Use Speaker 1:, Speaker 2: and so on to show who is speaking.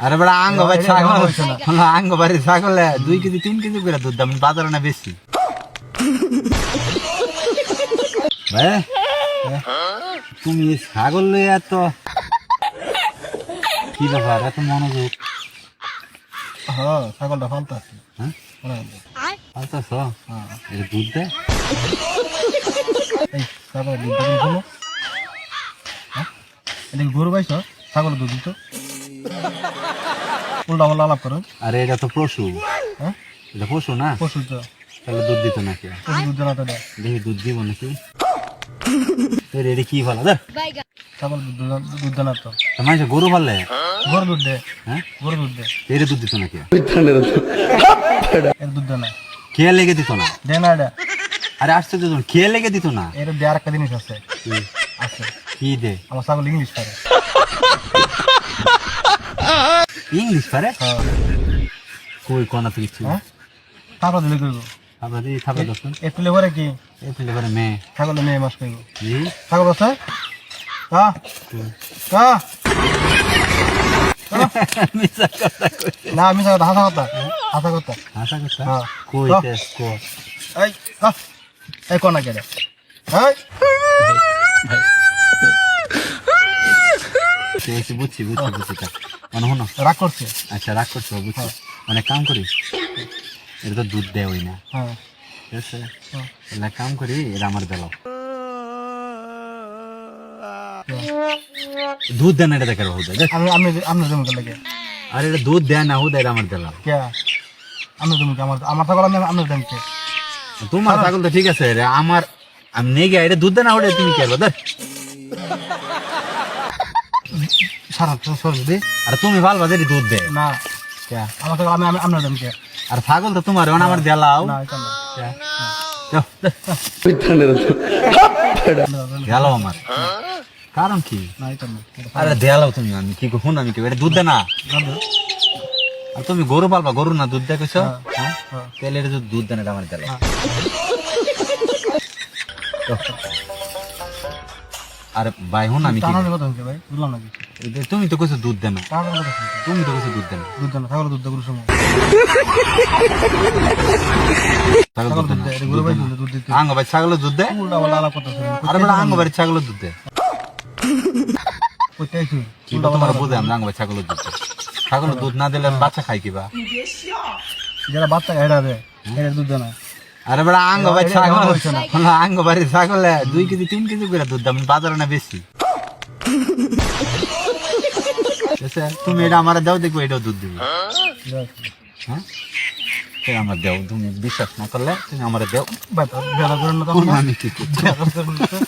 Speaker 1: আরে বড় আঙ্গ ভাই ছাগল আঙ্গ বাড়ি ছাগল 2 কেজি 3 কেজি করে দুধ দাম বাজারে না বেশি ভাই তুমি ছাগল লই এত কি ব্যাপার এত মনোযোগ?
Speaker 2: হ্যাঁ ছাগলটা ফালতাছি।
Speaker 1: হ্যাঁ ফালতাছ?
Speaker 2: হ্যাঁ
Speaker 1: এর দুধ দেয়?
Speaker 2: এই ছাগলের দুধ দিন হলো। হ্যাঁ এটা কি গরু পাইছ? ছাগলের দুধ দিত উল্টা পাল্টা আলাপ করো।
Speaker 1: আরে এটা তো পশু।
Speaker 2: হ্যাঁ
Speaker 1: এটা পশু না,
Speaker 2: পশু তো
Speaker 1: তাহলে দুধ দিত নাকি?
Speaker 2: পশু দুধ দেনা তো দেয়।
Speaker 1: দেখি দুধ দিব নাকি। এটা কি ভালো দে
Speaker 2: ছাগল দুধ দেনা তো
Speaker 1: মাইছে গরু পাললে
Speaker 2: গরু দুধ দেয়।
Speaker 1: হ্যাঁ
Speaker 2: গরু দুধ দেয়,
Speaker 1: এর দুধ দিত নাকি?
Speaker 2: এর দুধ দেনা
Speaker 1: খেয়ে লেগে দিত না?
Speaker 2: দেয় না এটা।
Speaker 1: আরে আসছে তো খেয়ে লেগে দিত না?
Speaker 2: এর দেওয়ার একটা জিনিস আছে
Speaker 1: কি?
Speaker 2: আছে
Speaker 1: কি দে?
Speaker 2: আমার ছাগল ইংলিশ পারে।
Speaker 1: ইংলিশ পারে?
Speaker 2: হ্যাঁ
Speaker 1: কই কোনা তুই কিছু
Speaker 2: হ্যাঁ তারপর দিলে করবো
Speaker 1: আমরা দিই থাকবে দোস্ত
Speaker 2: এপ্রিলে পরে কি
Speaker 1: এই ফেলে করে মেয়ে
Speaker 2: ছাগলে মেয়ে মাস করবো।
Speaker 1: জি
Speaker 2: ছাগল আছে হ্যাঁ হ্যাঁ
Speaker 1: মিছা কথা কইছে
Speaker 2: না আমি হাসা কথা হাসা কথা
Speaker 1: আশা করছ
Speaker 2: হ্যাঁ।
Speaker 1: কইতে কো
Speaker 2: এই এই কোনা কেটে এই
Speaker 1: বুঝছি তা মানে হনো
Speaker 2: রাগ করছে।
Speaker 1: আচ্ছা রাগ করছো বুঝছি মানে কাম করি এটা তো দুধ দেয় ওই না
Speaker 2: হ্যাঁ
Speaker 1: ঠিক আছে এলা কাম করি এটা আমার দিলাও দুধ দেন এটা দেখে রহু দেয়
Speaker 2: আমি আমি আমি জমিতে লাগে
Speaker 1: আর এটা দুধ দেয় না হু দেয় এটা আমার দিলাও
Speaker 2: কে আমি জমিতে আমার আমার ছাগল আমি আমি জমিতে
Speaker 1: তোমার ছাগল তো ঠিক আছে রে আমার আমি নেই গিয়ে এটা দুধ দেয় না ওটা তুমি কি করবে
Speaker 2: সারা সরবে দে
Speaker 1: আর তুমি ভাল বাজে দুধ দেয়
Speaker 2: না
Speaker 1: কে
Speaker 2: আমার ছাগল আমি আমি আমি জমিতে
Speaker 1: আর ছাগল তো তোমার আমার দিলাও
Speaker 2: না এটা না
Speaker 1: গেল আমার কারণ কি
Speaker 2: না এটা না
Speaker 1: আরে দেয়ালাও তুমি আমি কি শুন আমি কি এটা দুধ দে না আর তুমি গরু পালবা গরু না দুধ দেয় কইছো হ্যাঁ তাহলে এটা দুধ দেন এটা আমার দিলাও আরে ভাই হুন আমি কি
Speaker 2: টানার কথা হচ্ছে ভাই বুঝলাম না কিছু
Speaker 1: তুমি তো কইছো দুধ দে না
Speaker 2: টানার কথা শুনতে
Speaker 1: তুমি তো কইছো দুধ দে না
Speaker 2: দুধ না ছাগল দুধ গরু সময়
Speaker 1: ছাগল
Speaker 2: ছাগল
Speaker 1: দুধ
Speaker 2: দুধ
Speaker 1: দে
Speaker 2: দেয় গরু ভাই দুধ দিতে
Speaker 1: আঙ্গ ভাই ছাগলের দুধ দে
Speaker 2: উল্টা পাল্টা আলাপ করতেছে
Speaker 1: আরে বড় আঙ্গ ভাই ছাগলের দুধ দে
Speaker 2: কইতে আইছি
Speaker 1: কি তোমার বুঝে আমরা আঙ্গ ভাই ছাগলের দুধ দে ছাগলের দুধ না দিলে বাচ্চা খাই কিবা
Speaker 2: যারা বাচ্চা এড়া দেয় এর দুধ দেয় না
Speaker 1: আরে বড় আঙ্গ ভাই ছাগল আঙ্গ বাড়ি ছাগল 2 কেজি 3 কেজি করে দুধ দাম বাজারে না বেশি তুমি এটা আমার দাও দেখবো এটাও দুধ দিবে হ্যাঁ আমার দেও তুমি বিশ্বাস না করলে তুমি আমার দেও
Speaker 2: ভাই বেলা করেন না তো
Speaker 1: আমি কি করছি?
Speaker 2: বেলা করেন না তো